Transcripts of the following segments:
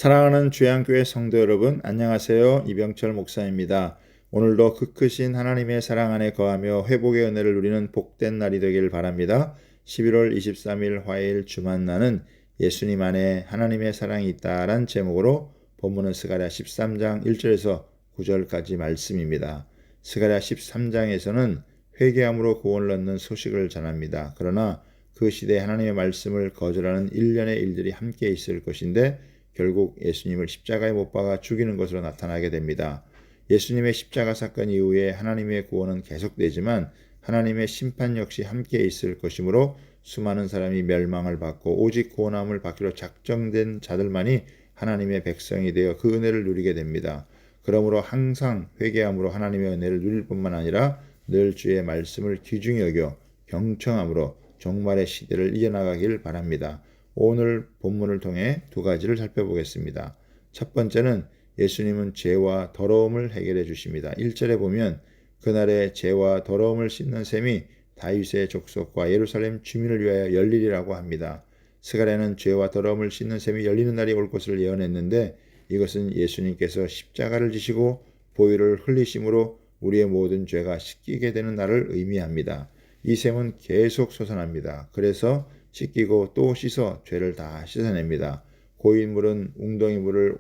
사랑하는 주양교회 성도 여러분, 안녕하세요. 이병철 목사입니다. 오늘도 그 크신 하나님의 사랑 안에 거하며 회복의 은혜를 누리는 복된 날이 되길 바랍니다. 11월 23일 화요일 주만나는 예수님 안에 하나님의 사랑이 있다란 제목으로 본문은 스가랴 13장 1절에서 9절까지 말씀입니다. 스가랴 13장에서는 회개함으로 구원을 얻는 소식을 전합니다. 그러나 그 시대에 하나님의 말씀을 거절하는 일련의 일들이 함께 있을 것인데 결국 예수님을 십자가에 못 박아 죽이는 것으로 나타나게 됩니다. 예수님의 십자가 사건 이후에 하나님의 구원은 계속되지만 하나님의 심판 역시 함께 있을 것이므로 수많은 사람이 멸망을 받고 오직 구원함을 받기로 작정된 자들만이 하나님의 백성이 되어 그 은혜를 누리게 됩니다. 그러므로 항상 회개함으로 하나님의 은혜를 누릴 뿐만 아니라 늘 주의 말씀을 귀중히 여겨 경청함으로 종말의 시대를 이겨나가길 바랍니다. 오늘 본문을 통해 두 가지를 살펴보겠습니다. 첫 번째는 예수님은 죄와 더러움을 해결해 주십니다. 1절에 보면 그날에 죄와 더러움을 씻는 셈이 다윗의 족속과 예루살렘 주민을 위하여 열리리라고 합니다. 스가랴는 죄와 더러움을 씻는 셈이 열리는 날이 올 것을 예언했는데 이것은 예수님께서 십자가를 지시고 보혈을 흘리심으로 우리의 모든 죄가 씻기게 되는 날을 의미합니다. 이 셈은 계속 솟아납니다. 그래서 씻기고 또 씻어 죄를 다 씻어냅니다. 고인물은 웅덩이 물을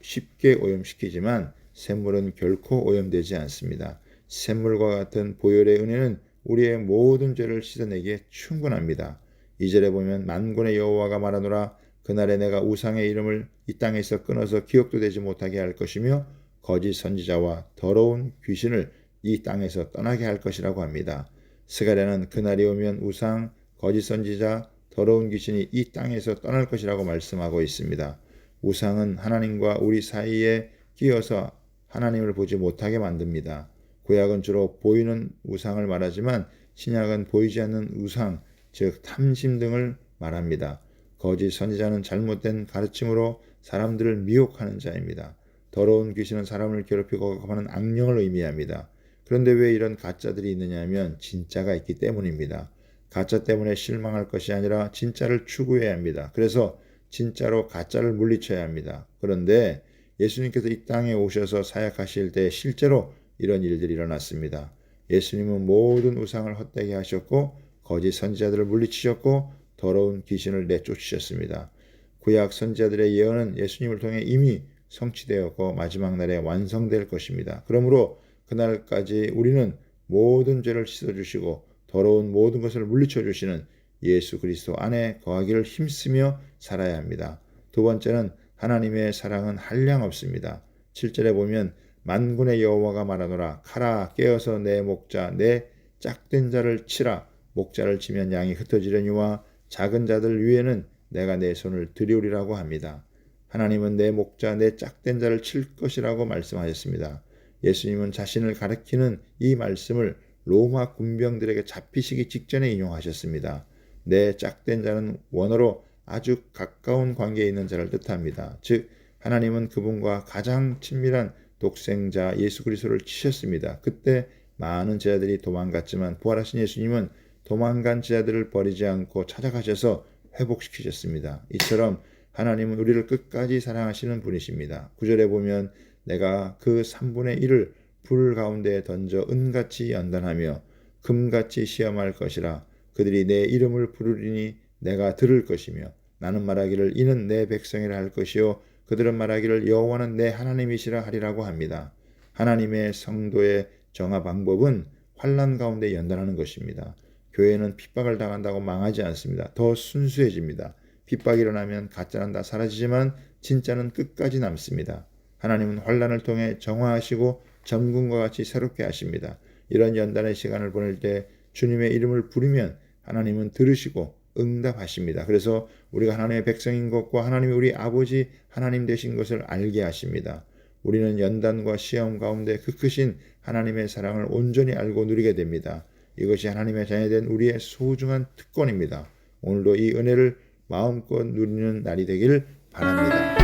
쉽게 오염시키지만 샘물은 결코 오염되지 않습니다. 샘물과 같은 보혈의 은혜는 우리의 모든 죄를 씻어내기에 충분합니다. 2절에 보면 만군의 여호와가 말하노라 그날에 내가 우상의 이름을 이 땅에서 끊어서 기억도 되지 못하게 할 것이며 거짓 선지자와 더러운 귀신을 이 땅에서 떠나게 할 것이라고 합니다. 스가랴는 그날이 오면 우상, 거짓 선지자, 더러운 귀신이 이 땅에서 떠날 것이라고 말씀하고 있습니다. 우상은 하나님과 우리 사이에 끼어서 하나님을 보지 못하게 만듭니다. 구약은 주로 보이는 우상을 말하지만 신약은 보이지 않는 우상, 즉 탐심 등을 말합니다. 거짓 선지자는 잘못된 가르침으로 사람들을 미혹하는 자입니다. 더러운 귀신은 사람을 괴롭히고 하는 악령을 의미합니다. 그런데 왜 이런 가짜들이 있느냐 하면 진짜가 있기 때문입니다. 가짜 때문에 실망할 것이 아니라 진짜를 추구해야 합니다. 그래서 진짜로 가짜를 물리쳐야 합니다. 그런데 예수님께서 이 땅에 오셔서 사역하실 때 실제로 이런 일들이 일어났습니다. 예수님은 모든 우상을 헛되게 하셨고 거짓 선지자들을 물리치셨고 더러운 귀신을 내쫓으셨습니다. 구약 선지자들의 예언은 예수님을 통해 이미 성취되었고 마지막 날에 완성될 것입니다. 그러므로 그날까지 우리는 모든 죄를 씻어주시고 더러운 모든 것을 물리쳐 주시는 예수 그리스도 안에 거하기를 힘쓰며 살아야 합니다. 두 번째는 하나님의 사랑은 한량 없습니다. 7절에 보면 만군의 여호와가 말하노라 가라 깨어서 내 목자 내 짝된 자를 치라 목자를 치면 양이 흩어지려니와 작은 자들 위에는 내가 내 손을 들이우리라고 합니다. 하나님은 내 목자 내 짝된 자를 칠 것이라고 말씀하셨습니다. 예수님은 자신을 가리키는 이 말씀을 로마 군병들에게 잡히시기 직전에 인용하셨습니다. 내 짝된 자는 원어로 아주 가까운 관계에 있는 자를 뜻합니다. 즉 하나님은 그분과 가장 친밀한 독생자 예수 그리스도를 치셨습니다. 그때 많은 제자들이 도망갔지만 부활하신 예수님은 도망간 제자들을 버리지 않고 찾아가셔서 회복시키셨습니다. 이처럼 하나님은 우리를 끝까지 사랑하시는 분이십니다. 9절에 보면 내가 그 3분의 1을 불 가운데 던져 은같이 연단하며 금같이 시험할 것이라 그들이 내 이름을 부르리니 내가 들을 것이며 나는 말하기를 이는 내 백성이라 할 것이요 그들은 말하기를 여호와는 내 하나님이시라 하리라고 합니다. 하나님의 성도의 정화 방법은 환난 가운데 연단하는 것입니다. 교회는 핍박을 당한다고 망하지 않습니다. 더 순수해집니다. 핍박이 일어나면 가짜는 다 사라지지만 진짜는 끝까지 남습니다. 하나님은 환난을 통해 정화하시고 점금과 같이 새롭게 하십니다. 이런 연단의 시간을 보낼 때 주님의 이름을 부르면 하나님은 들으시고 응답하십니다. 그래서 우리가 하나님의 백성인 것과 하나님이 우리 아버지 하나님 되신 것을 알게 하십니다. 우리는 연단과 시험 가운데 그 크신 하나님의 사랑을 온전히 알고 누리게 됩니다. 이것이 하나님의 자녀된 우리의 소중한 특권입니다. 오늘도 이 은혜를 마음껏 누리는 날이 되길 바랍니다.